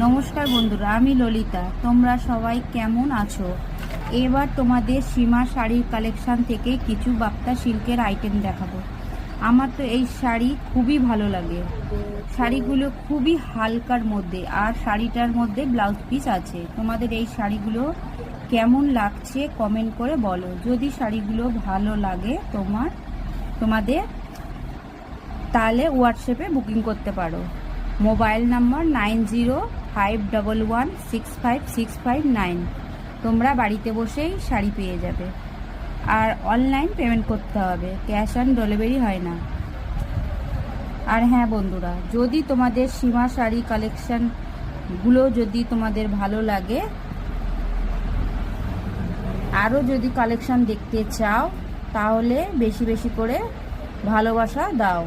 নমস্কার বন্ধুরা, আমি ললিতা। তোমরা সবাই কেমন আছো? এবার তোমাদের সীমা শাড়ির কালেকশন থেকে কিছু বাপ্তা সিল্কের আইটেম দেখাবো। আমার তো এই শাড়ি খুবই ভালো লাগে। শাড়িগুলো খুবই হালকার মধ্যে, আর শাড়িটার মধ্যে ব্লাউজ পিস আছে। তোমাদের এই শাড়িগুলো কেমন লাগছে কমেন্ট করে বলো। যদি শাড়িগুলো ভালো লাগে তোমাদের তাহলে হোয়াটসঅ্যাপে বুকিং করতে পারো। Mobile number 9051165659। তোমরা বাড়িতে বসেই শাড়ি পেয়ে যাবে, আর অনলাইন পেমেন্ট করতে হবে, ক্যাশ অন ডেলিভারি হয় না। আর হ্যাঁ বন্ধুরা, যদি তোমাদের সীমা শাড়ি কালেকশানগুলো যদি তোমাদের ভালো লাগে, আরও যদি কালেকশান দেখতে চাও, তাহলে বেশি বেশি করে ভালোবাসা দাও।